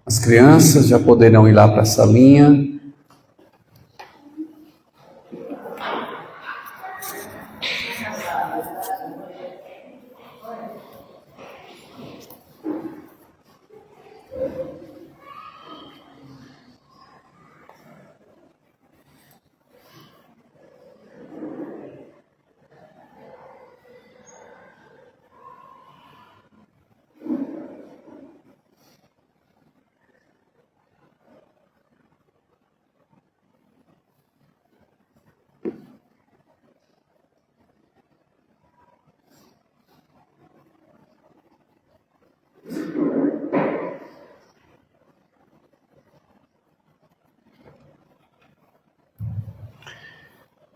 As crianças já poderão ir lá para a salinha.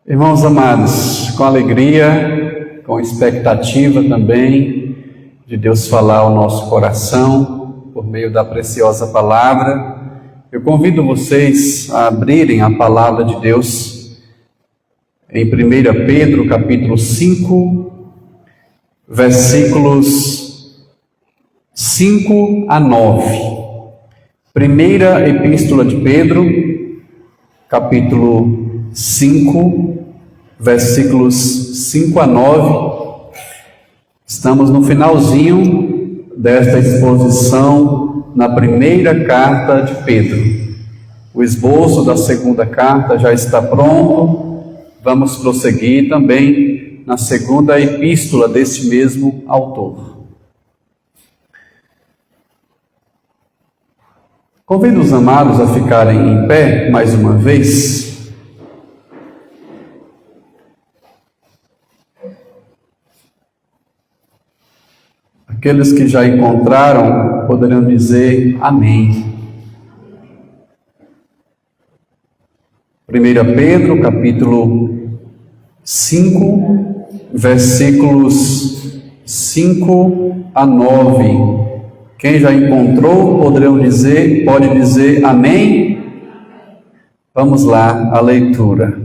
Irmãos amados, com alegria, com expectativa também de Deus falar ao nosso coração por meio da preciosa palavra, eu convido vocês a abrirem a palavra de Deus em 1 Pedro capítulo 5, versículos 5 a 9. Primeira Epístola de Pedro, capítulo 5, versículos 5 a 9. Estamos no finalzinho desta exposição na primeira carta de Pedro. O esboço da segunda carta já está pronto. Vamos prosseguir também na segunda epístola deste mesmo autor. Convido os amados a ficarem em pé mais uma vez. Aqueles que já encontraram poderão dizer amém. 1 Pedro, capítulo 5, versículos 5 a 9. Quem já encontrou pode dizer amém? Vamos lá, a leitura.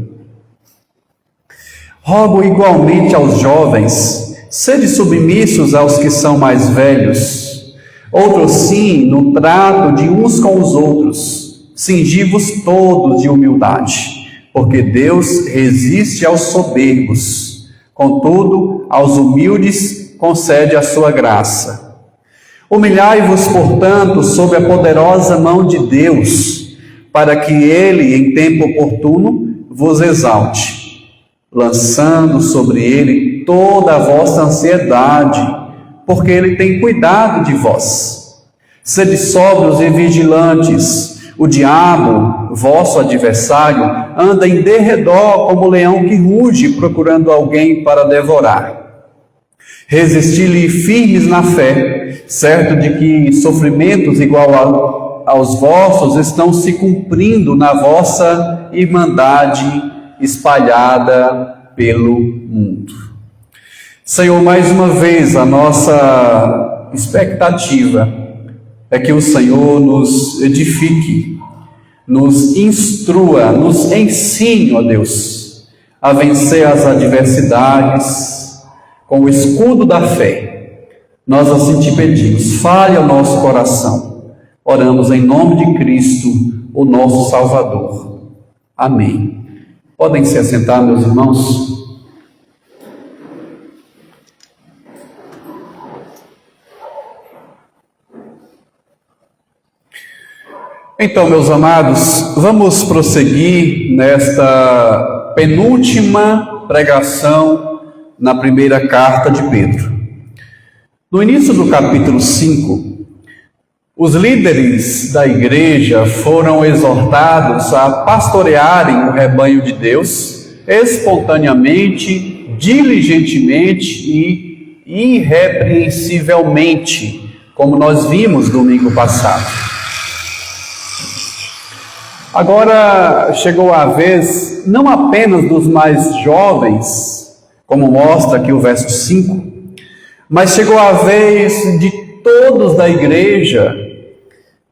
Rogo igualmente aos jovens, sede submissos aos que são mais velhos. Outros sim, no trato de uns com os outros. Cingi-vos todos de humildade, porque Deus resiste aos soberbos. Contudo, aos humildes concede a sua graça. Humilhai-vos, portanto, sob a poderosa mão de Deus, para que Ele, em tempo oportuno, vos exalte, lançando sobre Ele toda a vossa ansiedade, porque Ele tem cuidado de vós. Sede sóbrios e vigilantes. O diabo, vosso adversário, anda em derredor como leão que ruge, procurando alguém para devorar. Resisti-lhe firmes na fé, certo de que sofrimentos igual aos vossos estão se cumprindo na vossa irmandade espalhada pelo mundo. Senhor, mais uma vez a nossa expectativa é que o Senhor nos edifique, nos instrua, nos ensine, ó Deus, a vencer as adversidades com o escudo da fé. Nós assim te pedimos, fale ao nosso coração. Oramos em nome de Cristo, o nosso Salvador. Amém. Podem se assentar, meus irmãos. Então, meus amados, vamos prosseguir nesta penúltima pregação na primeira carta de Pedro. No início do capítulo 5, os líderes da igreja foram exortados a pastorearem o rebanho de Deus espontaneamente, diligentemente e irrepreensivelmente, como nós vimos domingo passado. Agora chegou a vez, não apenas dos mais jovens, como mostra aqui o verso 5, mas chegou a vez de todos da igreja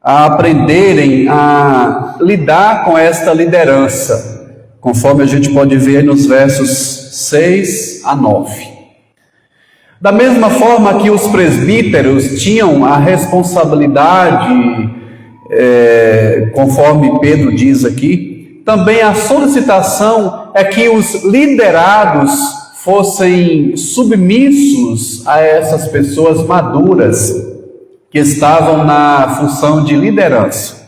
a aprenderem a lidar com esta liderança, conforme a gente pode ver nos versos 6 a 9. Da mesma forma que os presbíteros tinham a responsabilidade, conforme Pedro diz aqui, também a solicitação é que os liderados fossem submissos a essas pessoas maduras que estavam na função de liderança.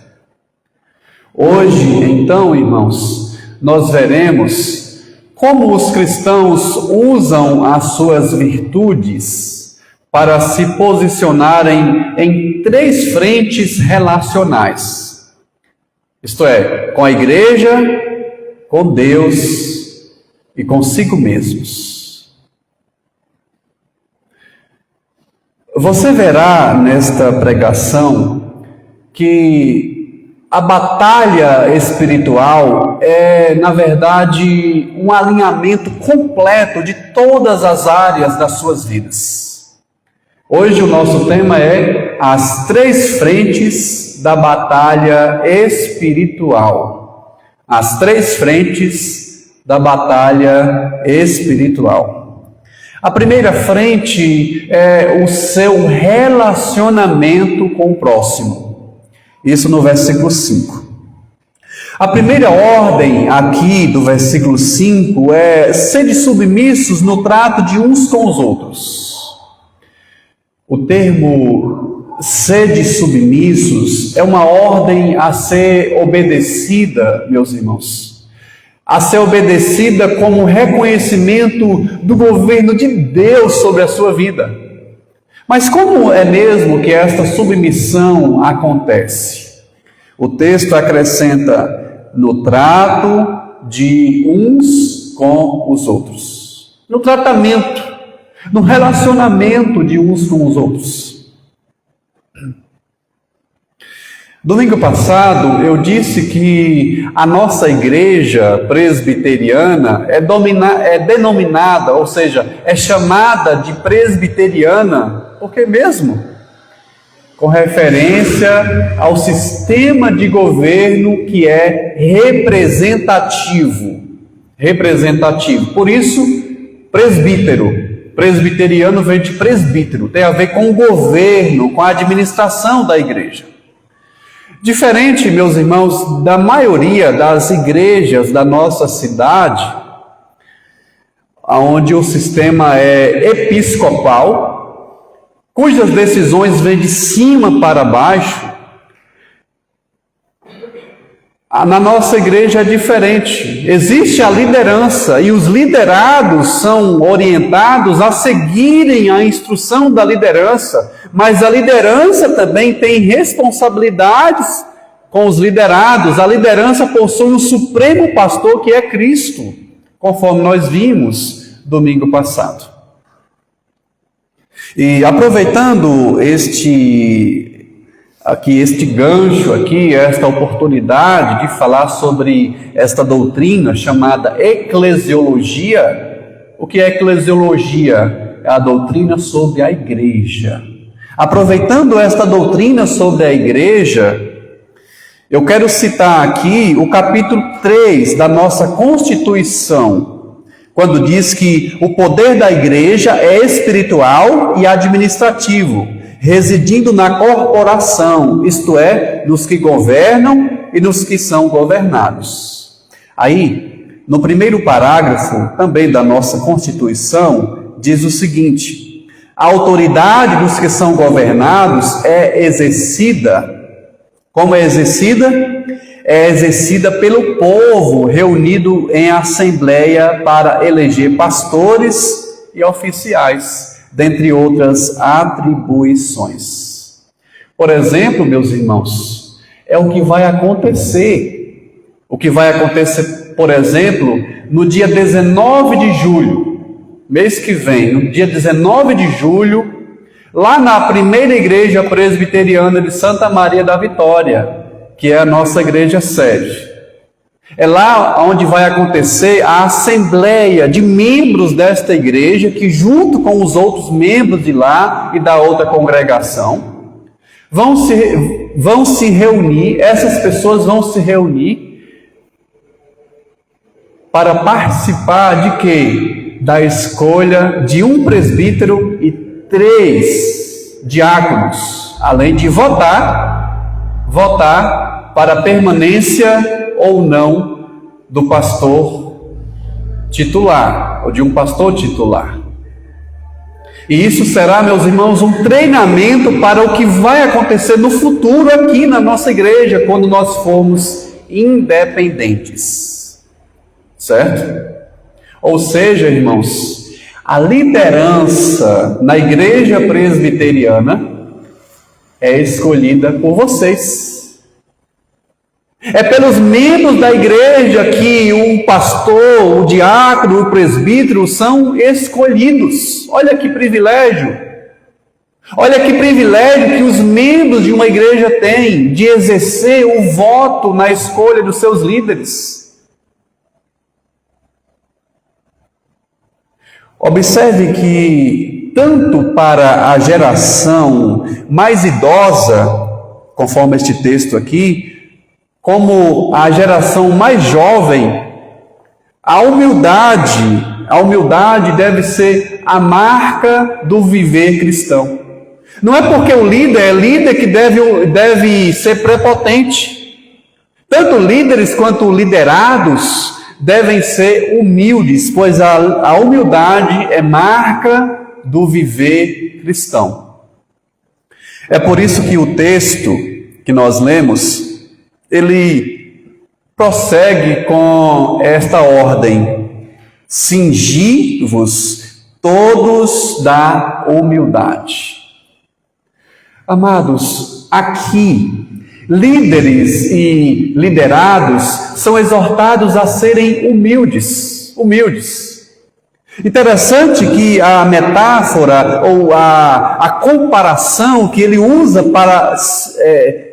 Hoje, então, irmãos, nós veremos como os cristãos usam as suas virtudes para se posicionarem em 3 frentes relacionais. Isto é, com a igreja, com Deus e consigo mesmos. Você verá nesta pregação que a batalha espiritual é, na verdade, um alinhamento completo de todas as áreas das suas vidas. Hoje o nosso tema é as 3 frentes da batalha espiritual. As 3 frentes da batalha espiritual. A primeira frente é o seu relacionamento com o próximo. Isso no versículo 5. A primeira ordem aqui do versículo 5 é: sede submissos no trato de uns com os outros. O termo sede submissos é uma ordem a ser obedecida, meus irmãos. A ser obedecida como reconhecimento do governo de Deus sobre a sua vida. Mas como é mesmo que esta submissão acontece? O texto acrescenta: no trato de uns com os outros. No tratamento, no relacionamento de uns com os outros. Domingo passado eu disse que a nossa igreja presbiteriana é denominada, ou seja, é chamada de presbiteriana. Por que mesmo? Com referência ao sistema de governo que é representativo. Por isso, presbítero. Presbiteriano vem de presbítero. Tem a ver com o governo, com a administração da igreja. Diferente, meus irmãos, da maioria das igrejas da nossa cidade, onde o sistema é episcopal, cujas decisões vêm de cima para baixo, na nossa igreja é diferente. Existe a liderança e os liderados são orientados a seguirem a instrução da liderança, mas a liderança também tem responsabilidades com os liderados. A liderança possui um supremo pastor que é Cristo, conforme nós vimos domingo passado. E aproveitando este gancho aqui, esta oportunidade de falar sobre esta doutrina chamada eclesiologia. O que é eclesiologia? É a doutrina sobre a igreja. Aproveitando esta doutrina sobre a igreja, eu quero citar aqui o capítulo 3 da nossa Constituição, quando diz que o poder da igreja é espiritual e administrativo, residindo na corporação, isto é, nos que governam e nos que são governados. Aí, no primeiro parágrafo também da nossa Constituição, diz o seguinte: a autoridade dos que são governados é exercida. Como é exercida? É exercida pelo povo reunido em assembleia para eleger pastores e oficiais, dentre outras atribuições. Por exemplo, meus irmãos, é o que vai acontecer. O que vai acontecer, por exemplo, no dia 19 de julho, mês que vem, no dia 19 de julho, lá na primeira igreja presbiteriana de Santa Maria da Vitória, que é a nossa igreja sede. É lá onde vai acontecer a assembleia de membros desta igreja, que junto com os outros membros de lá e da outra congregação, vão se reunir, essas pessoas vão se reunir para participar de quê? da escolha de um presbítero e 3 diáconos, além de votar para a permanência ou não do pastor titular, ou de um pastor titular. E isso será, meus irmãos, um treinamento para o que vai acontecer no futuro aqui na nossa igreja, quando nós formos independentes. Certo? Ou seja, irmãos, a liderança na igreja presbiteriana é escolhida por vocês. É pelos membros da igreja que o pastor, o diácono, o presbítero são escolhidos. Olha que privilégio! Olha que privilégio que os membros de uma igreja têm de exercer o voto na escolha dos seus líderes. Observe que tanto para a geração mais idosa, conforme este texto aqui, como a geração mais jovem, a humildade deve ser a marca do viver cristão. Não é porque o líder é líder que deve ser prepotente. Tanto líderes quanto liderados devem ser humildes, pois a humildade é marca do viver cristão. É por isso que o texto que nós lemos, ele prossegue com esta ordem: cingi-vos todos da humildade. Amados, aqui, líderes e liderados são exortados a serem humildes. Interessante que a metáfora ou a comparação que ele usa para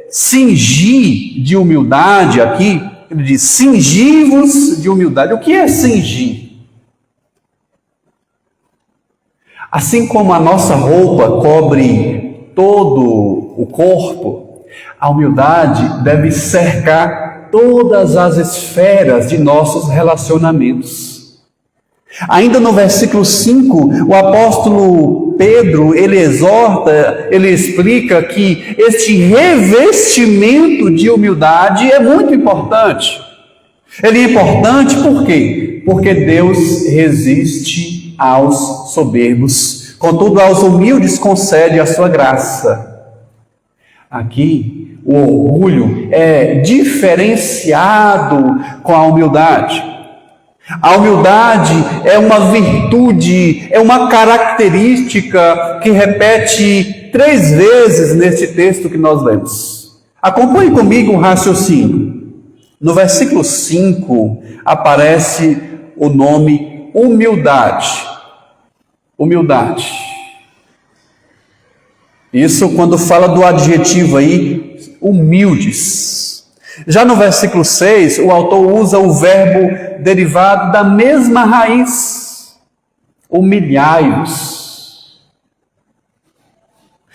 cingir de humildade aqui, ele diz: cingi-vos de humildade. O que é cingir? Assim como a nossa roupa cobre todo o corpo, a humildade deve cercar todas as esferas de nossos relacionamentos. Ainda no versículo 5, o apóstolo Pedro, ele exorta, ele explica que este revestimento de humildade é muito importante. Ele é importante por quê? Porque Deus resiste aos soberbos, contudo aos humildes concede a sua graça. Aqui, o orgulho é diferenciado com a humildade. A humildade é uma virtude, é uma característica que repete 3 vezes neste texto que nós lemos. Acompanhe comigo o raciocínio. No versículo 5 aparece o nome humildade. Humildade. Isso quando fala do adjetivo aí, humildes. Já no versículo 6, o autor usa o verbo derivado da mesma raiz, humilhai-vos.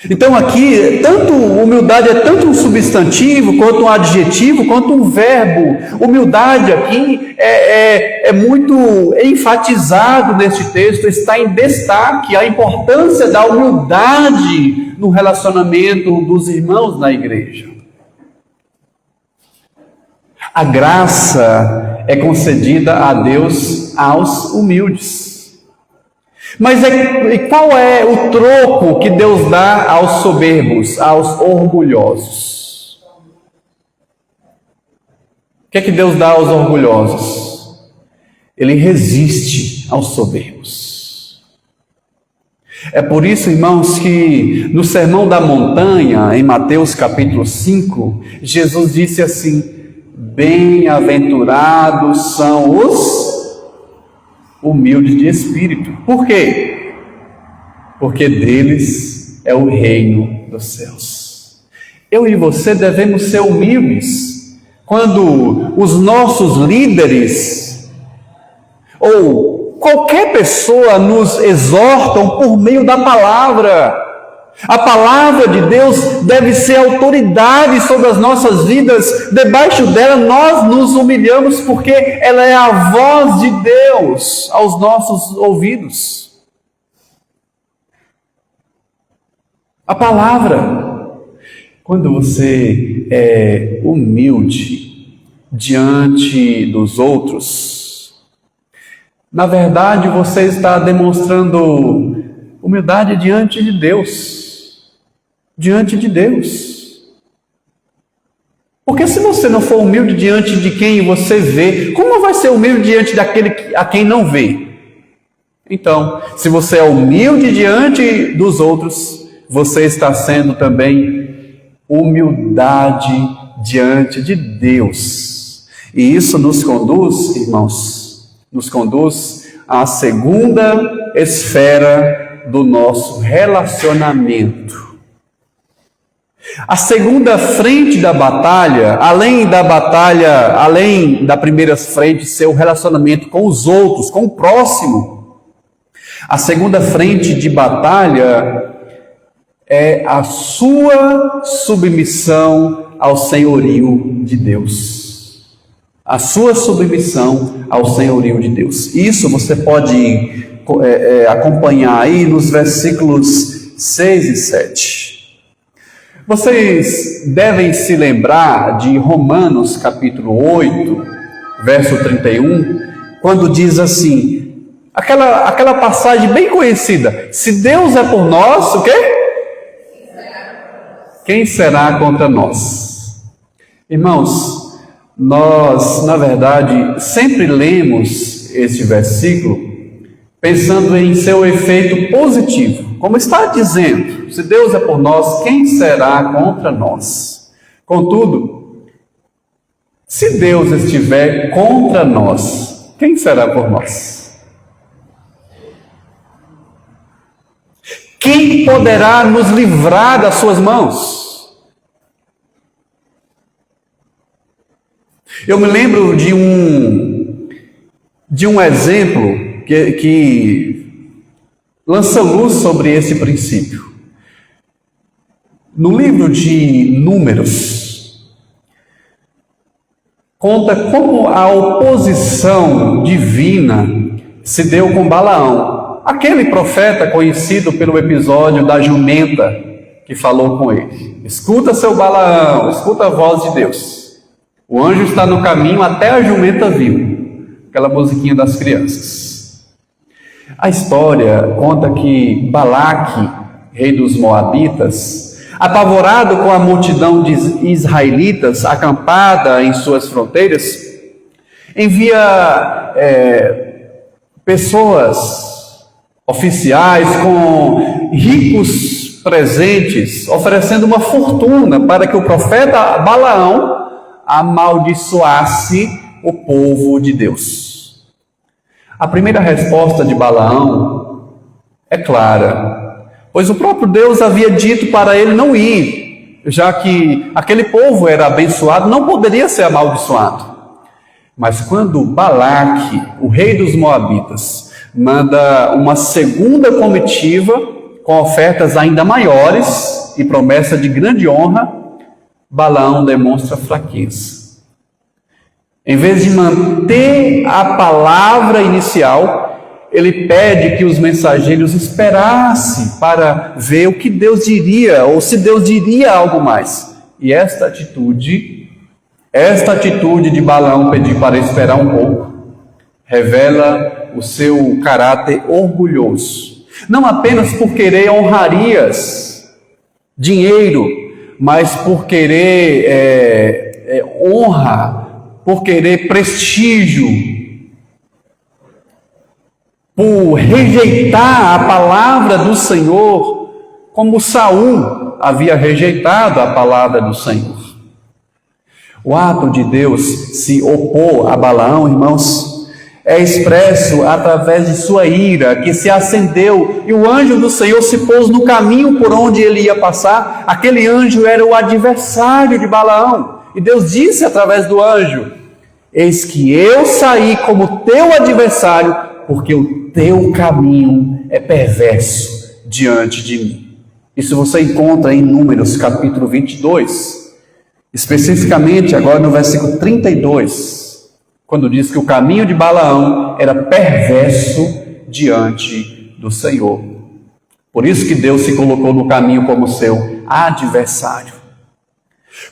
Então aqui, tanto humildade é tanto um substantivo, quanto um adjetivo, quanto um verbo. Humildade aqui é muito enfatizado neste texto, está em destaque a importância da humildade no relacionamento dos irmãos na igreja. A graça é concedida a Deus aos humildes. Mas qual é o troco que Deus dá aos soberbos, aos orgulhosos? O que é que Deus dá aos orgulhosos? Ele resiste aos soberbos. É por isso, irmãos, que no Sermão da Montanha, em Mateus capítulo 5, Jesus disse assim: bem-aventurados são os humildes de espírito. Por quê? Porque deles é o reino dos céus. Eu e você devemos ser humildes quando os nossos líderes ou qualquer pessoa nos exortam por meio da palavra. A palavra de Deus deve ser autoridade sobre as nossas vidas. Debaixo dela nós nos humilhamos, porque ela é a voz de Deus aos nossos ouvidos. A palavra. Quando você é humilde diante dos outros, na verdade você está demonstrando humildade diante de Deus. Diante de Deus. Porque se você não for humilde diante de quem você vê, como vai ser humilde diante daquele a quem não vê? Então, se você é humilde diante dos outros, você está sendo também humildade diante de Deus. E isso nos conduz, irmãos, nos conduz à segunda esfera do nosso relacionamento. A segunda frente da batalha, além da primeira frente ser o relacionamento com os outros, com o próximo, a segunda frente de batalha é a sua submissão ao senhorio de Deus. A sua submissão ao senhorio de Deus. Isso você pode acompanhar aí nos versículos 6 e 7. Vocês devem se lembrar de Romanos capítulo 8, verso 31, quando diz assim, aquela passagem bem conhecida: se Deus é por nós, o quê? Quem será contra nós? Irmãos, nós, na verdade, sempre lemos este versículo pensando em seu efeito positivo. Como está dizendo, se Deus é por nós, quem será contra nós? Contudo, se Deus estiver contra nós, quem será por nós? Quem poderá nos livrar das suas mãos? Eu me lembro de um exemplo que lança luz sobre esse princípio. No livro de Números, conta como a oposição divina se deu com Balaão, aquele profeta conhecido pelo episódio da jumenta que falou com ele. Escuta, seu Balaão, escuta a voz de Deus. O anjo está no caminho, até a jumenta viu. Aquela musiquinha das crianças. A história conta que Balaque, rei dos Moabitas, apavorado com a multidão de israelitas acampada em suas fronteiras, envia pessoas, oficiais, com ricos presentes, oferecendo uma fortuna para que o profeta Balaão amaldiçoasse o povo de Deus. A primeira resposta de Balaão é clara, pois o próprio Deus havia dito para ele não ir, já que aquele povo era abençoado, não poderia ser amaldiçoado. Mas quando Balaque, o rei dos Moabitas, manda uma segunda comitiva com ofertas ainda maiores e promessa de grande honra, Balaão demonstra fraqueza. Em vez de manter a palavra inicial, ele pede que os mensageiros esperassem para ver o que Deus diria, ou se Deus diria algo mais. E esta atitude de Balaão pedir para esperar um pouco, revela o seu caráter orgulhoso. Não apenas por querer honrarias, dinheiro, mas por querer honra, por querer prestígio, por rejeitar a palavra do Senhor, como Saul havia rejeitado a palavra do Senhor. O ato de Deus se opor a Balaão, irmãos, é expresso através de sua ira, que se acendeu, e o anjo do Senhor se pôs no caminho por onde ele ia passar. Aquele anjo era o adversário de Balaão. E Deus disse através do anjo: eis que eu saí como teu adversário, porque o teu caminho é perverso diante de mim. Isso você encontra em Números capítulo 22, especificamente agora no versículo 32, quando diz que o caminho de Balaão era perverso diante do Senhor. Por isso que Deus se colocou no caminho como seu adversário.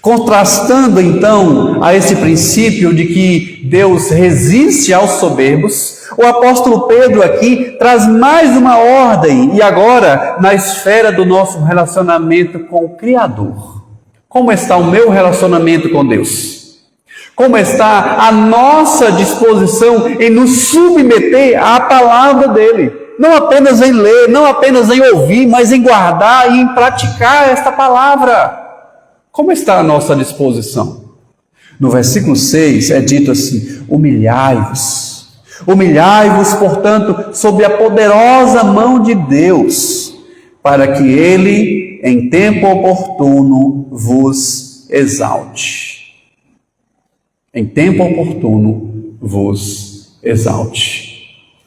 Contrastando então a esse princípio de que Deus resiste aos soberbos, o apóstolo Pedro aqui traz mais uma ordem, e agora na esfera do nosso relacionamento com o Criador. Como está o meu relacionamento com Deus? Como está a nossa disposição em nos submeter à palavra dele? Não apenas em ler, não apenas em ouvir, mas em guardar e em praticar esta palavra. Como está a nossa disposição? No versículo 6 é dito assim: humilhai-vos. Humilhai-vos, portanto, sob a poderosa mão de Deus, para que Ele, em tempo oportuno, vos exalte. Em tempo oportuno, vos exalte.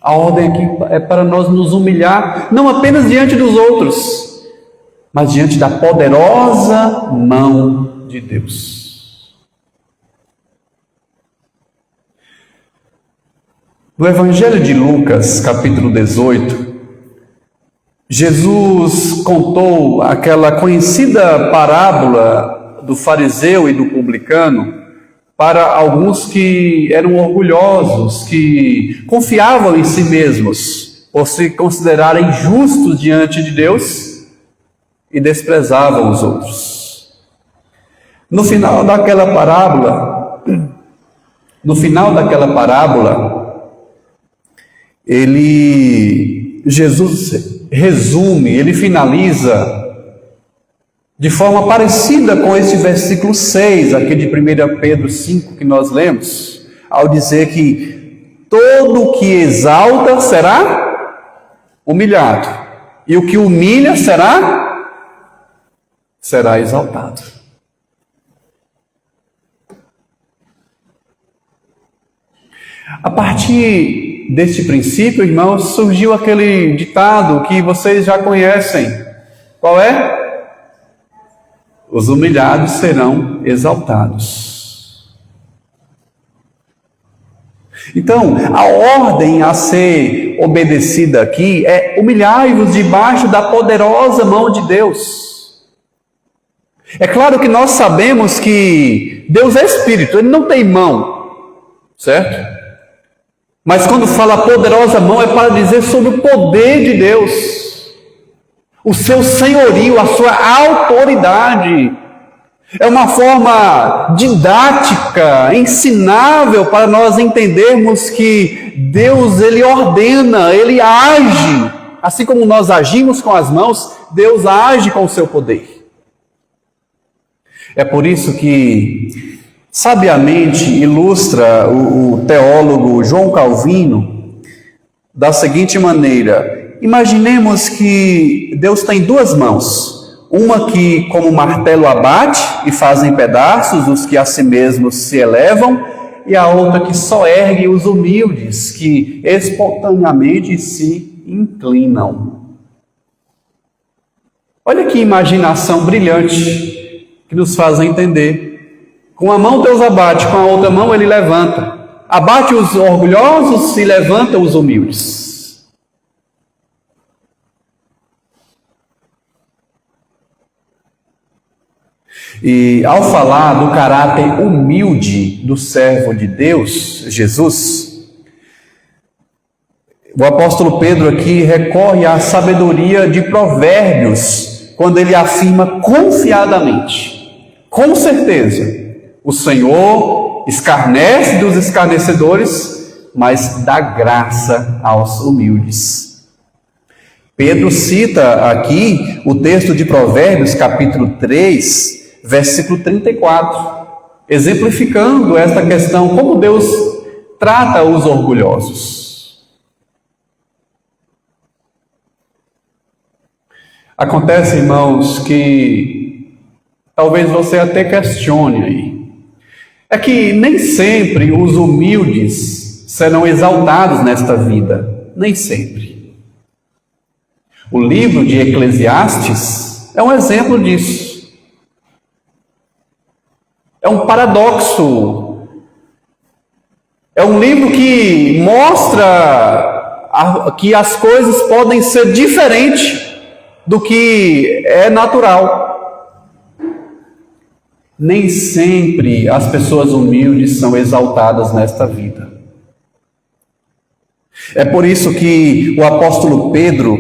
A ordem aqui é para nós nos humilhar, não apenas diante dos outros, mas diante da poderosa mão de Deus. No Evangelho de Lucas, capítulo 18, Jesus contou aquela conhecida parábola do fariseu e do publicano para alguns que eram orgulhosos, que confiavam em si mesmos, por se considerarem justos diante de Deus, e desprezavam os outros. No final daquela parábola, Jesus resume, ele finaliza de forma parecida com esse versículo 6, aqui de 1 Pedro 5, que nós lemos, ao dizer que todo o que exalta será humilhado, e o que humilha será exaltado. A partir deste princípio, irmãos, surgiu aquele ditado que vocês já conhecem. Qual é? Os humilhados serão exaltados. Então, a ordem a ser obedecida aqui é: humilhai-vos debaixo da poderosa mão de Deus. É claro que nós sabemos que Deus é Espírito, Ele não tem mão, certo? Mas quando fala poderosa mão é para dizer sobre o poder de Deus, o seu senhorio, a sua autoridade. É uma forma didática, ensinável para nós entendermos que Deus, Ele ordena, Ele age, assim como nós agimos com as mãos, Deus age com o seu poder. É por isso que sabiamente ilustra o teólogo João Calvino da seguinte maneira: imaginemos que Deus tem duas mãos, uma que como martelo abate e faz em pedaços os que a si mesmos se elevam, e a outra que só ergue os humildes, que espontaneamente se inclinam. Olha que imaginação brilhante que nos faz entender. Com a mão Deus abate, com a outra mão Ele levanta. Abate os orgulhosos e levanta os humildes. E ao falar do caráter humilde do servo de Deus, Jesus, o apóstolo Pedro aqui recorre à sabedoria de Provérbios, quando ele afirma confiadamente: com certeza, o Senhor escarnece dos escarnecedores, mas dá graça aos humildes. Pedro cita aqui o texto de Provérbios, capítulo 3, versículo 34, exemplificando esta questão, como Deus trata os orgulhosos. Acontece, irmãos, que talvez você até questione aí. É que nem sempre os humildes serão exaltados nesta vida. Nem sempre. O livro de Eclesiastes é um exemplo disso. É um paradoxo. É um livro que mostra que as coisas podem ser diferentes do que é natural. Nem sempre as pessoas humildes são exaltadas nesta vida. É por isso que o apóstolo Pedro,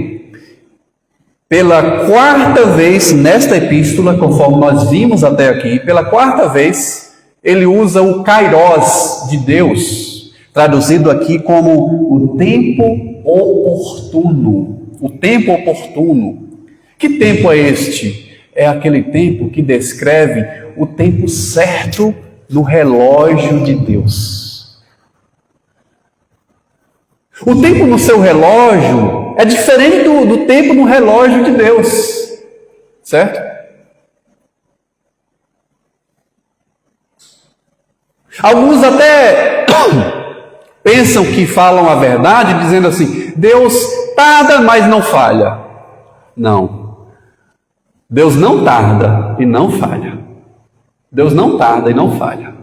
pela quarta vez nesta epístola, conforme nós vimos até aqui, pela quarta vez, ele usa o kairos de Deus, traduzido aqui como o tempo oportuno. O tempo oportuno. Que tempo é este? É aquele tempo que descreve o tempo certo no relógio de Deus. O tempo no seu relógio é diferente do tempo no relógio de Deus, certo? Alguns até pensam que falam a verdade, dizendo assim: Deus tarda, mas não falha. Não. Deus não tarda e não falha. Deus não tarda e não falha.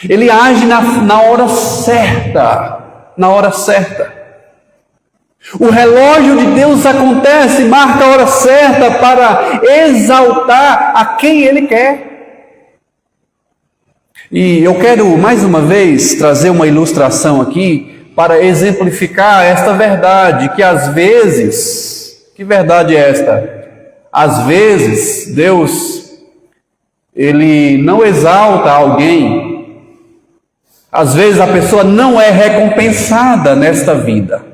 Ele age na hora certa. Na hora certa. O relógio de Deus acontece, marca a hora certa para exaltar a quem Ele quer. E eu quero mais uma vez trazer uma ilustração aqui para exemplificar esta verdade, que às vezes, que verdade é esta? Às vezes Deus, Ele não exalta alguém. Às vezes a pessoa não é recompensada nesta vida.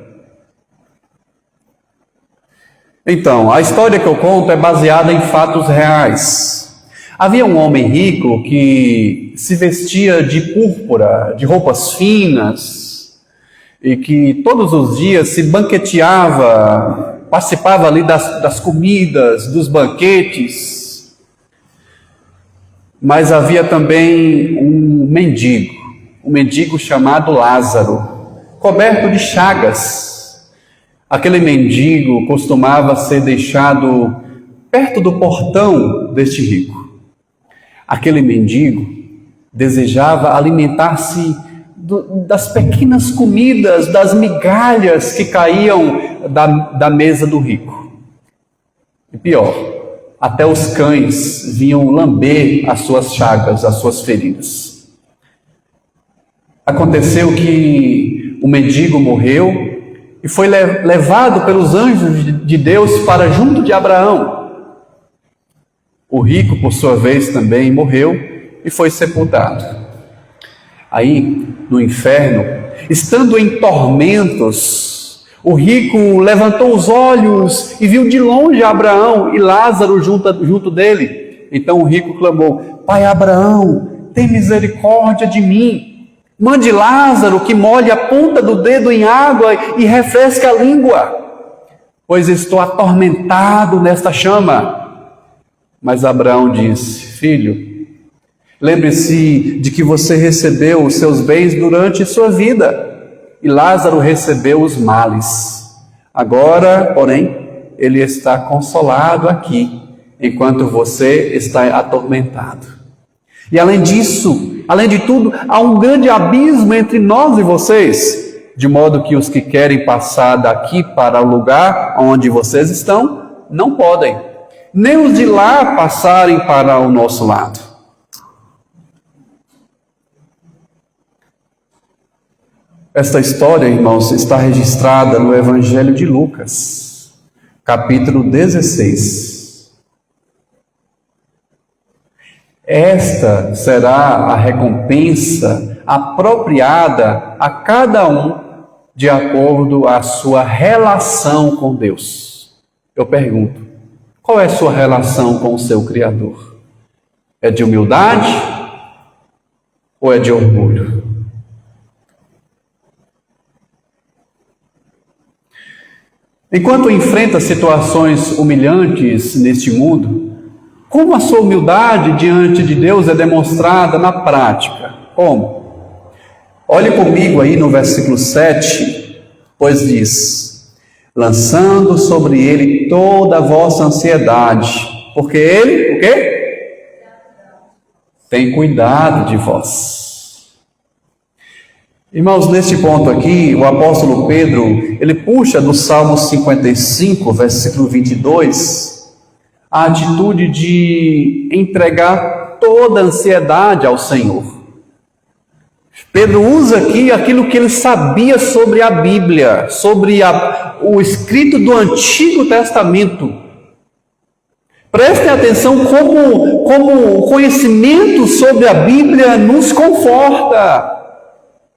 Então, a história que eu conto é baseada em fatos reais. Havia um homem rico que se vestia de púrpura, de roupas finas, e que todos os dias se banqueteava, participava ali das comidas, dos banquetes. Mas havia também um mendigo chamado Lázaro, coberto de chagas. Aquele mendigo costumava ser deixado perto do portão deste rico. Aquele mendigo desejava alimentar-se das pequenas comidas, das migalhas que caíam da mesa do rico. E pior, até os cães vinham lamber as suas chagas, as suas feridas. Aconteceu que o mendigo morreu e foi levado pelos anjos de Deus para junto de Abraão. O rico, por sua vez, também morreu e foi sepultado. Aí, no inferno, estando em tormentos, o rico levantou os olhos e viu de longe Abraão e Lázaro junto dele. Então o rico clamou: Pai Abraão, tem misericórdia de mim. Mande Lázaro que molhe a ponta do dedo em água e refresque a língua, pois estou atormentado nesta chama. Mas Abraão disse: Filho, lembre-se de que você recebeu os seus bens durante sua vida, e Lázaro recebeu os males. Agora, porém, ele está consolado aqui, enquanto você está atormentado. E além disso, além de tudo, há um grande abismo entre nós e vocês, de modo que os que querem passar daqui para o lugar onde vocês estão, não podem, nem os de lá passarem para o nosso lado. Esta história, irmãos, está registrada no Evangelho de Lucas, capítulo 16. Esta será a recompensa apropriada a cada um de acordo com a sua relação com Deus. Eu pergunto, qual é a sua relação com o seu Criador? É de humildade ou é de orgulho? Enquanto enfrenta situações humilhantes neste mundo, como a sua humildade diante de Deus é demonstrada na prática? Como? Olhe comigo aí no versículo 7, pois diz: lançando sobre ele toda a vossa ansiedade, porque ele, o quê? Tem cuidado de vós. Irmãos, neste ponto aqui, o apóstolo Pedro, ele puxa do Salmo 55, versículo 22, a atitude de entregar toda a ansiedade ao Senhor. Pedro usa aqui aquilo que ele sabia sobre a Bíblia, sobre o escrito do Antigo Testamento. Prestem atenção como o conhecimento sobre a Bíblia nos conforta,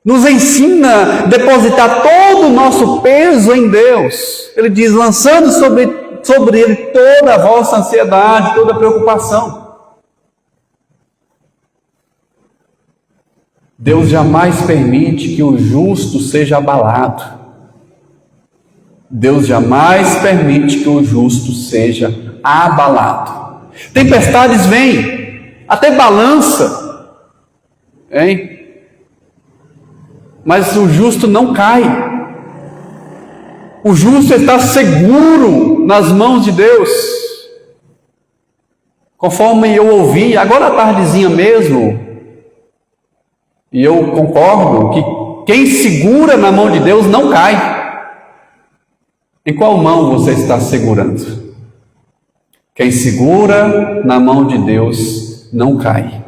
nos ensina a depositar todo o nosso peso em Deus. Ele diz, lançando sobre ele toda a vossa ansiedade, toda a preocupação. Deus jamais permite que o justo seja abalado. Deus jamais permite que o justo seja abalado. Tempestades vêm, até balança, hein? Mas o justo não cai. O justo está seguro nas mãos de Deus. Conforme eu ouvi, agora à tardezinha mesmo, e eu concordo que quem segura na mão de Deus não cai. Em qual mão você está segurando? Quem segura na mão de Deus não cai.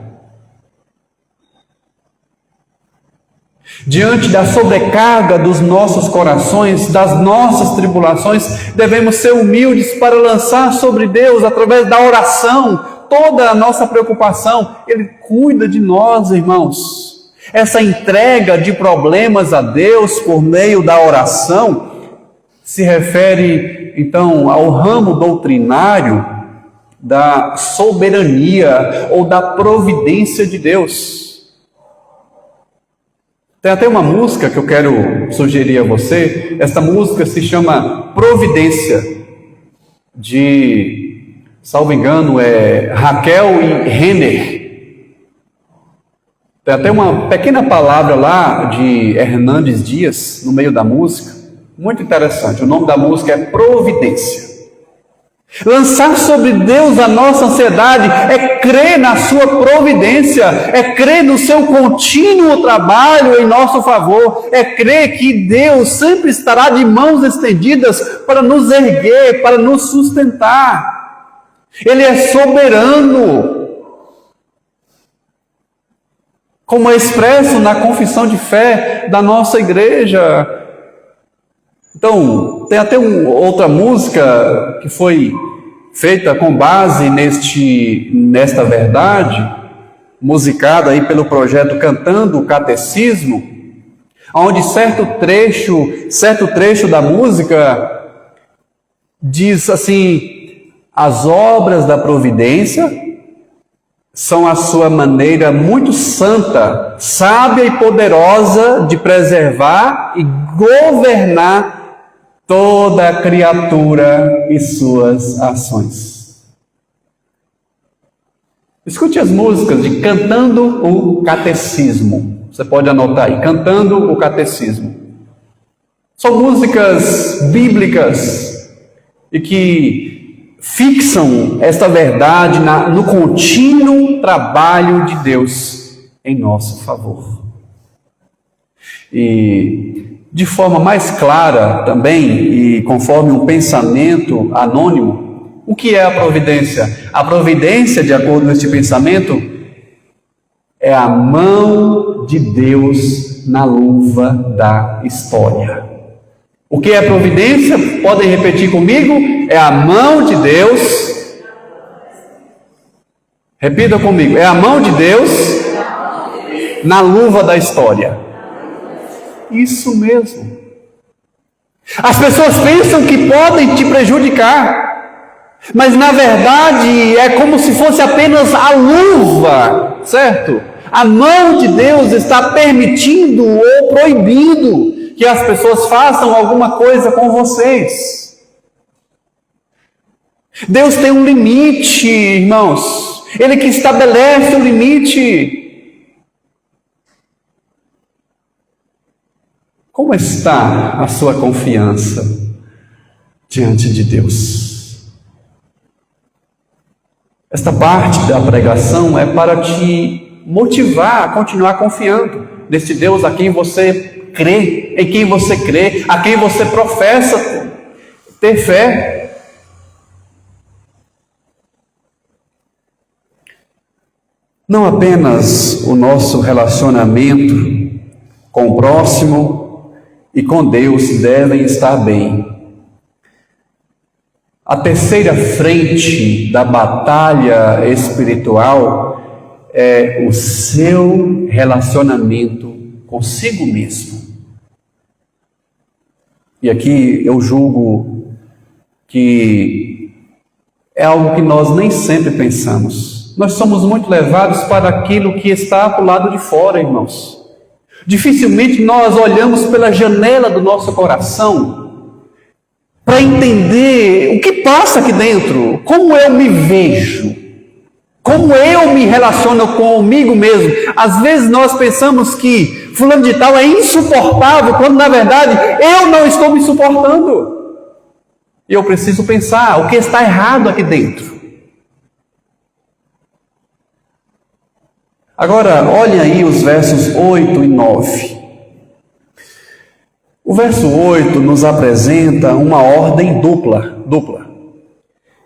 Diante da sobrecarga dos nossos corações, das nossas tribulações, devemos ser humildes para lançar sobre Deus, através da oração, toda a nossa preocupação. Ele cuida de nós, irmãos. Essa entrega de problemas a Deus por meio da oração se refere, então, ao ramo doutrinário da soberania ou da providência de Deus. Tem até uma música que eu quero sugerir a você. Esta música se chama Providência, de, salvo engano, Raquel e Renner. Tem até uma pequena palavra lá de Hernandes Dias no meio da música. Muito interessante. O nome da música é Providência. Lançar sobre Deus a nossa ansiedade é crer na sua providência, é crer no seu contínuo trabalho em nosso favor, é crer que Deus sempre estará de mãos estendidas para nos erguer, para nos sustentar. Ele é soberano, como é expresso na confissão de fé da nossa igreja. Então, tem até outra música que foi feita com base nesta verdade, musicada aí pelo projeto Cantando o Catecismo, onde certo trecho da música diz assim: as obras da providência são a sua maneira muito santa, sábia e poderosa de preservar e governar toda a criatura e suas ações. Escute as músicas de Cantando o Catecismo. Você pode anotar aí, Cantando o Catecismo. São músicas bíblicas e que fixam esta verdade no contínuo trabalho de Deus em nosso favor. E de forma mais clara também, e conforme um pensamento anônimo, o que é a providência? A providência, de acordo com este pensamento, é a mão de Deus na luva da história. O que é a providência? Podem repetir comigo? É a mão de Deus. Repita comigo. É a mão de Deus na luva da história. Isso mesmo. As pessoas pensam que podem te prejudicar, mas na verdade é como se fosse apenas a luva, certo? A mão de Deus está permitindo ou proibindo que as pessoas façam alguma coisa com vocês. Deus tem um limite, irmãos. Ele que estabelece o limite. Como está a sua confiança diante de Deus. Esta parte da pregação é para te motivar a continuar confiando nesse Deus a quem você crê, em quem você crê, a quem você professa ter fé. Não apenas o nosso relacionamento com o próximo e com Deus devem estar bem. A terceira frente da batalha espiritual é o seu relacionamento consigo mesmo. E aqui eu julgo que é algo que nós nem sempre pensamos. Nós somos muito levados para aquilo que está para o lado de fora, irmãos. Dificilmente nós olhamos pela janela do nosso coração para entender o que passa aqui dentro, como eu me vejo, como eu me relaciono comigo mesmo. Às vezes nós pensamos que fulano de tal é insuportável, quando na verdade eu não estou me suportando. E eu preciso pensar o que está errado aqui dentro. Agora, olhem aí os versos 8 e 9. O verso 8 nos apresenta uma ordem dupla.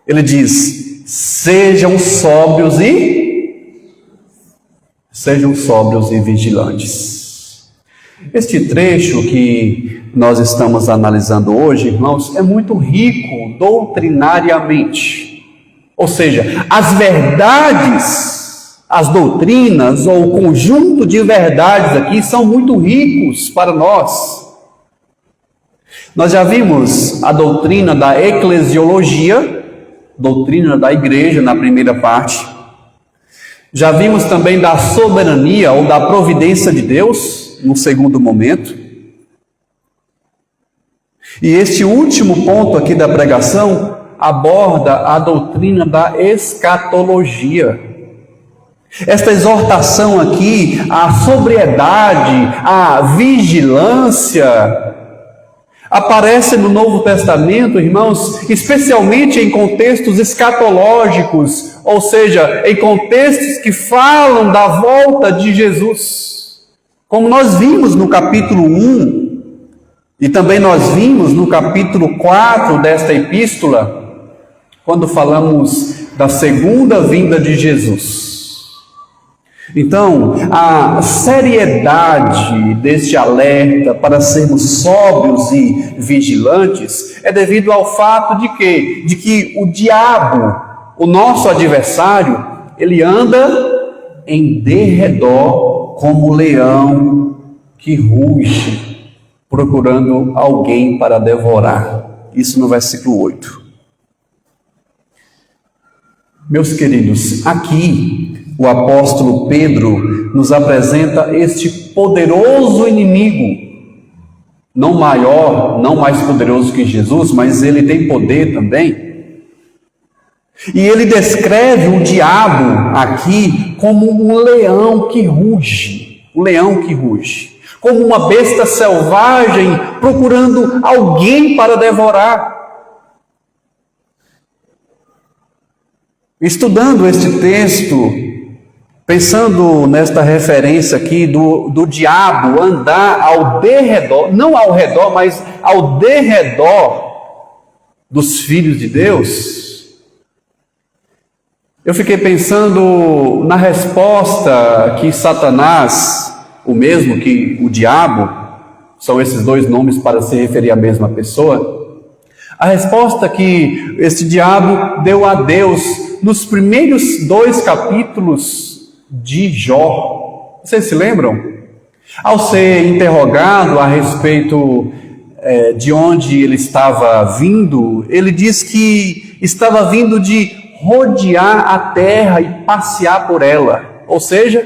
Ele diz: sejam sóbrios e vigilantes. Este trecho que nós estamos analisando hoje, irmãos, é muito rico doutrinariamente. Ou seja, as verdades, as doutrinas ou o conjunto de verdades aqui são muito ricos para nós. Nós já vimos a doutrina da eclesiologia, doutrina da igreja na primeira parte. Já vimos também da soberania ou da providência de Deus no segundo momento. E este último ponto aqui da pregação aborda a doutrina da escatologia. Esta exortação aqui, à sobriedade, à vigilância, aparece no Novo Testamento, irmãos, especialmente em contextos escatológicos, ou seja, em contextos que falam da volta de Jesus. Como nós vimos no capítulo 1, e também nós vimos no capítulo 4 desta epístola, quando falamos da segunda vinda de Jesus. Então, a seriedade deste alerta para sermos sóbrios e vigilantes é devido ao fato de que o diabo, o nosso adversário, ele anda em derredor como leão que ruge, procurando alguém para devorar. Isso no versículo 8. Meus queridos, aqui o apóstolo Pedro nos apresenta este poderoso inimigo, não maior, não mais poderoso que Jesus, mas ele tem poder também. E ele descreve o diabo aqui como um leão que ruge, como uma besta selvagem procurando alguém para devorar. Estudando este texto, pensando nesta referência aqui do diabo andar ao derredor, não ao redor, mas ao derredor dos filhos de Deus, eu fiquei pensando na resposta que Satanás, o mesmo que o diabo, são esses dois nomes para se referir à mesma pessoa, a resposta que esse diabo deu a Deus nos primeiros 2 capítulos de Jó. Vocês se lembram? Ao ser interrogado a respeito de onde ele estava vindo, ele diz que estava vindo de rodear a terra e passear por ela. Ou seja,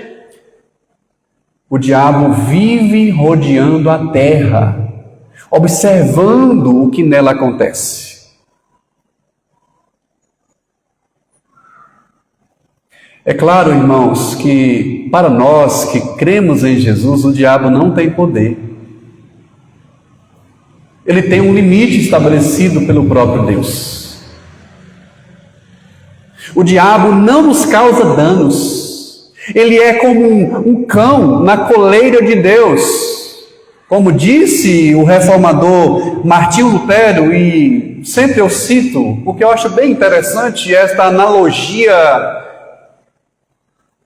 o diabo vive rodeando a terra, observando o que nela acontece. É claro, irmãos, que para nós que cremos em Jesus, o diabo não tem poder. ele tem um limite estabelecido pelo próprio Deus. O diabo não nos causa danos. Ele é como um cão na coleira de Deus. Como disse o reformador Martinho Lutero, e sempre eu cito, porque eu acho bem interessante esta analogia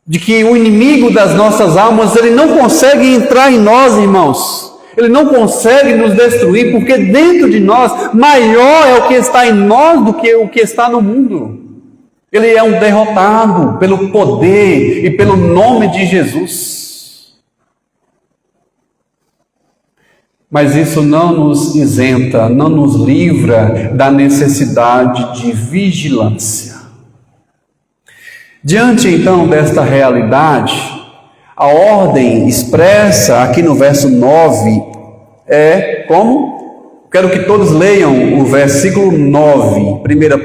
de que o inimigo das nossas almas, ele não consegue entrar em nós, irmãos. Ele não consegue nos destruir, porque dentro de nós, maior é o que está em nós do que o que está no mundo. Ele é um derrotado pelo poder e pelo nome de Jesus. Mas isso não nos isenta, não nos livra da necessidade de vigilância. Diante então desta realidade, a ordem expressa aqui no verso 9 é como? Quero que todos leiam o versículo 9, 1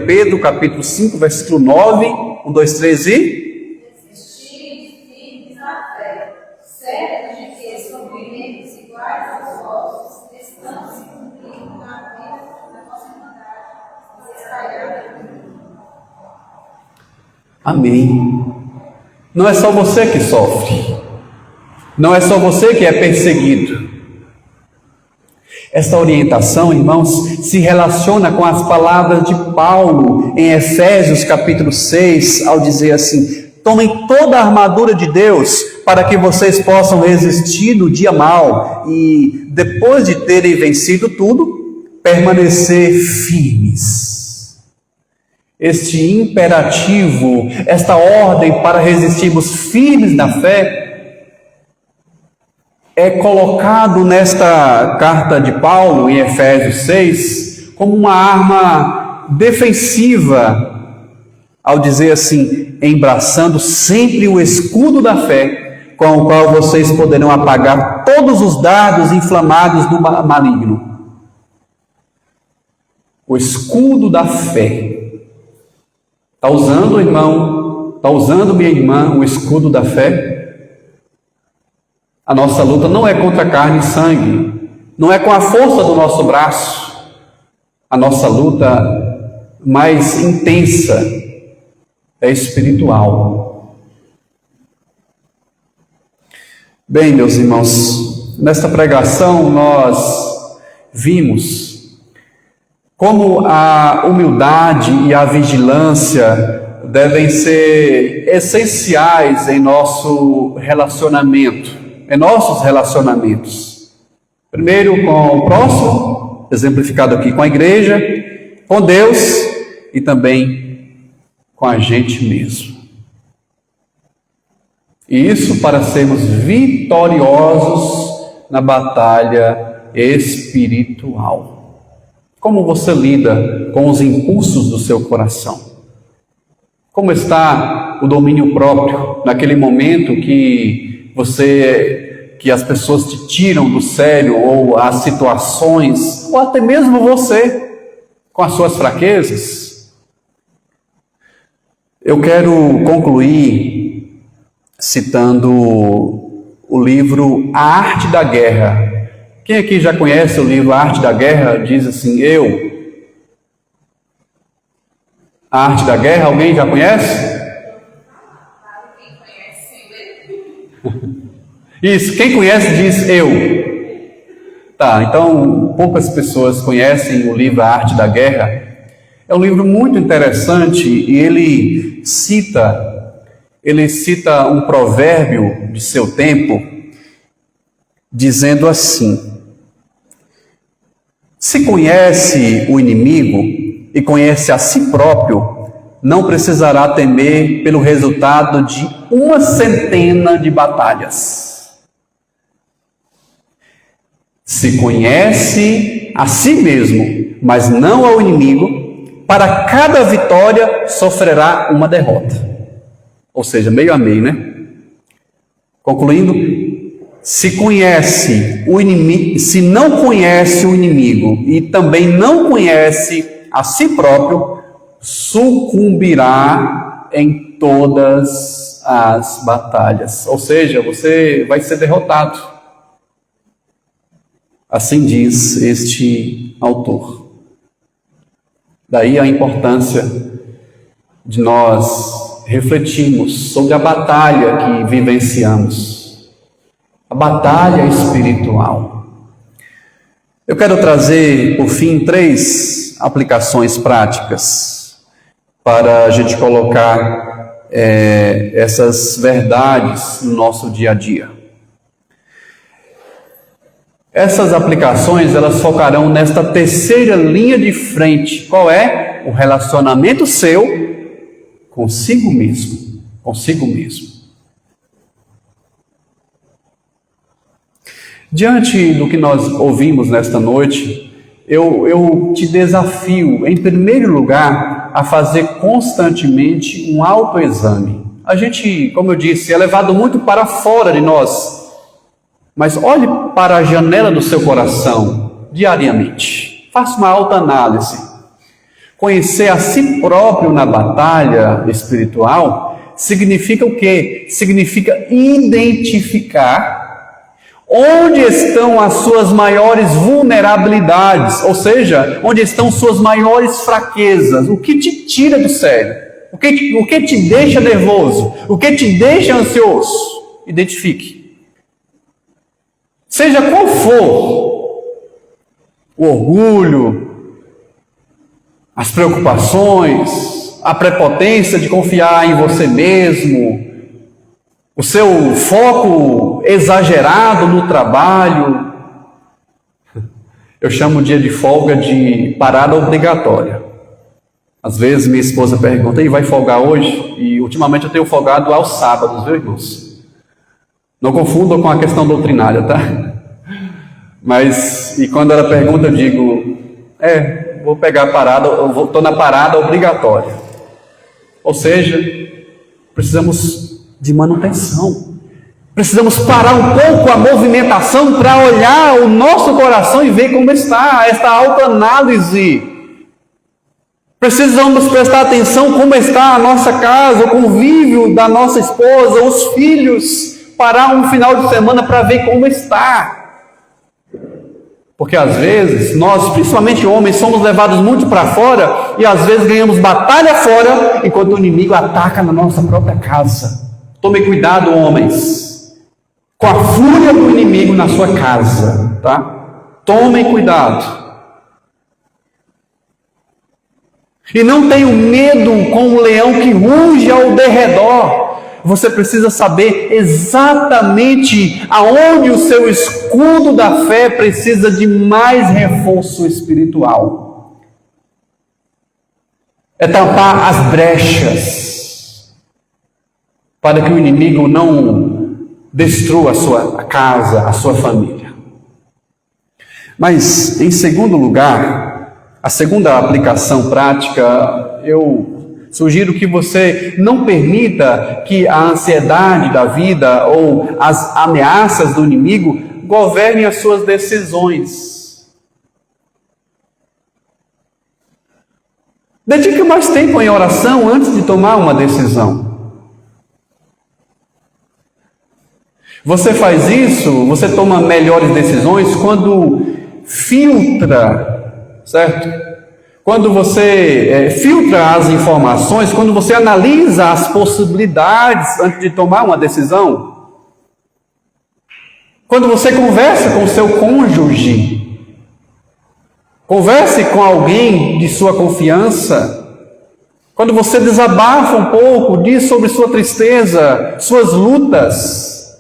Pedro capítulo 5, versículo 9, 1, 2, 3 e... Resistir firmes na fé, certos de que sofrimentos iguais aos vossos estão se cumprindo na vida da nossa humanidade, espalhada no mundo. Amém. Não é só você que sofre. Não é só você que é perseguido. Esta orientação, irmãos, se relaciona com as palavras de Paulo em Efésios capítulo 6, ao dizer assim: tomem toda a armadura de Deus para que vocês possam resistir no dia mau e, depois de terem vencido tudo, permanecer firmes. Este imperativo, esta ordem para resistirmos firmes na fé, é colocado nesta carta de Paulo, em Efésios 6, como uma arma defensiva, ao dizer assim: embraçando sempre o escudo da fé, com o qual vocês poderão apagar todos os dardos inflamados do maligno. O escudo da fé. Está usando, irmão? Está usando, minha irmã, o escudo da fé? A nossa luta não é contra carne e sangue, não é com a força do nosso braço. A nossa luta mais intensa é espiritual. Bem, meus irmãos, nesta pregação nós vimos como a humildade e a vigilância devem ser essenciais em nosso relacionamento. Em nossos relacionamentos. Primeiro com o próximo, exemplificado aqui com a igreja, com Deus e também com a gente mesmo. E isso para sermos vitoriosos na batalha espiritual. Como você lida com os impulsos do seu coração? Como está o domínio próprio naquele momento que as pessoas te tiram do sério, ou as situações, ou até mesmo você, com as suas fraquezas? Eu quero concluir citando o livro A Arte da Guerra. Quem aqui já conhece o livro A Arte da Guerra? Diz assim: eu. A Arte da Guerra, alguém já conhece? Isso, quem conhece diz eu. Tá, então poucas pessoas conhecem o livro A Arte da Guerra. É um livro muito interessante e ele cita um provérbio de seu tempo, dizendo assim: se conhece o inimigo e conhece a si próprio, não precisará temer pelo resultado de 100 de batalhas. Se conhece a si mesmo, mas não ao inimigo, para cada vitória sofrerá uma derrota. Ou seja, meio a meio, né? Concluindo, se conhece o inimigo, se não conhece o inimigo e também não conhece a si próprio, sucumbirá em todas as batalhas. Ou seja, você vai ser derrotado. Assim diz este autor. Daí a importância de nós refletirmos sobre a batalha que vivenciamos, a batalha espiritual. Eu quero trazer, por fim, 3 aplicações práticas para a gente colocar essas verdades no nosso dia a dia. Essas aplicações, elas focarão nesta terceira linha de frente. Qual é? O relacionamento seu consigo mesmo. Consigo mesmo. Diante do que nós ouvimos nesta noite, eu te desafio, em primeiro lugar, a fazer constantemente um autoexame. A gente, como eu disse, é levado muito para fora de nós. Mas olhe para a janela do seu coração diariamente. Faça uma autoanálise. Conhecer a si próprio na batalha espiritual significa o quê? Significa identificar onde estão as suas maiores vulnerabilidades, ou seja, onde estão suas maiores fraquezas, o que te tira do sério, o que te deixa nervoso, o que te deixa ansioso. Identifique. Seja qual for o orgulho, as preocupações, a prepotência de confiar em você mesmo, o seu foco exagerado no trabalho. Eu chamo o dia de folga de parada obrigatória. Às vezes minha esposa pergunta, e vai folgar hoje? E ultimamente eu tenho folgado aos sábados, viu, irmãos? Não confundam com a questão doutrinária, tá? Mas, e quando ela pergunta, eu digo, vou pegar a parada, estou na parada obrigatória. Ou seja, precisamos de manutenção. Precisamos parar um pouco a movimentação para olhar o nosso coração e ver como está esta autoanálise. Precisamos prestar atenção como está a nossa casa, o convívio da nossa esposa, os filhos. Parar um final de semana para ver como está. Porque às vezes, nós, principalmente homens, somos levados muito para fora e às vezes ganhamos batalha fora, enquanto o inimigo ataca na nossa própria casa. Tome cuidado, homens, com a fúria do inimigo na sua casa, tá? Tomem cuidado. E não tenham medo com o leão que ruge ao derredor. Você precisa saber exatamente aonde o seu escudo da fé precisa de mais reforço espiritual. É tampar as brechas para que o inimigo não destrua a sua casa, a sua família. Mas, em segundo lugar, a segunda aplicação prática, eu sugiro que você não permita que a ansiedade da vida ou as ameaças do inimigo governem as suas decisões. Dedique mais tempo em oração antes de tomar uma decisão. Você faz isso, você toma melhores decisões quando filtra, certo? Quando você filtra as informações, quando você analisa as possibilidades antes de tomar uma decisão. Quando você conversa com o seu cônjuge, converse com alguém de sua confiança. Quando você desabafa um pouco, diz sobre sua tristeza, suas lutas.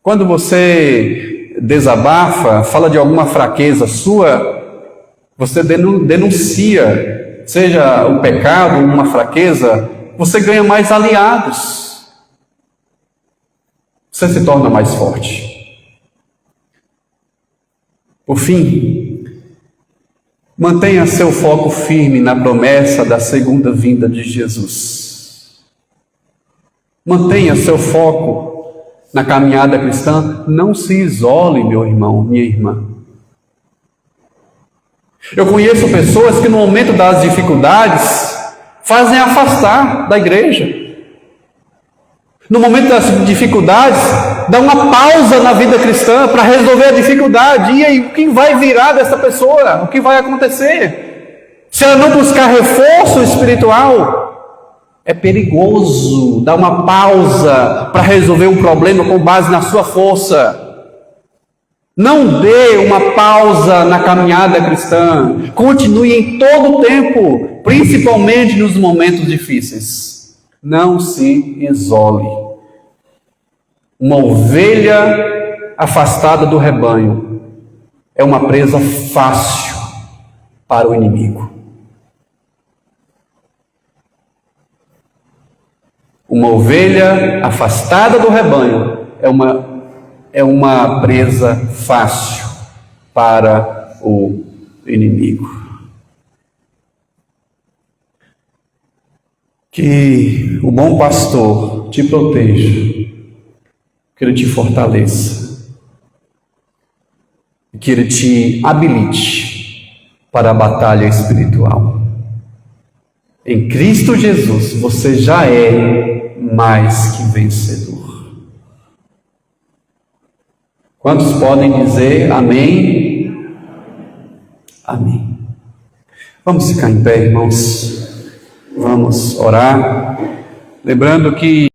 Quando você desabafa, fala de alguma fraqueza sua, você denuncia, seja um pecado, uma fraqueza, você ganha mais aliados. Você se torna mais forte. Por fim, mantenha seu foco firme na promessa da segunda vinda de Jesus. Mantenha seu foco na caminhada cristã. Não se isole, meu irmão, minha irmã. Eu conheço pessoas que no momento das dificuldades fazem afastar da igreja. No momento das dificuldades, dá uma pausa na vida cristã para resolver a dificuldade. E aí, o que vai virar dessa pessoa? O que vai acontecer? Se ela não buscar reforço espiritual, é perigoso dar uma pausa para resolver um problema com base na sua força. Não dê uma pausa na caminhada cristã. Continue em todo o tempo, principalmente nos momentos difíceis. Não se isole. Uma ovelha afastada do rebanho é uma presa fácil para o inimigo. Uma ovelha afastada do rebanho é uma presa fácil para o inimigo. Que o bom pastor te proteja, que ele te fortaleça, que ele te habilite para a batalha espiritual. Em Cristo Jesus você já é mais que vencedor. Quantos podem dizer amém? Amém. Vamos ficar em pé, irmãos. Vamos orar. Lembrando que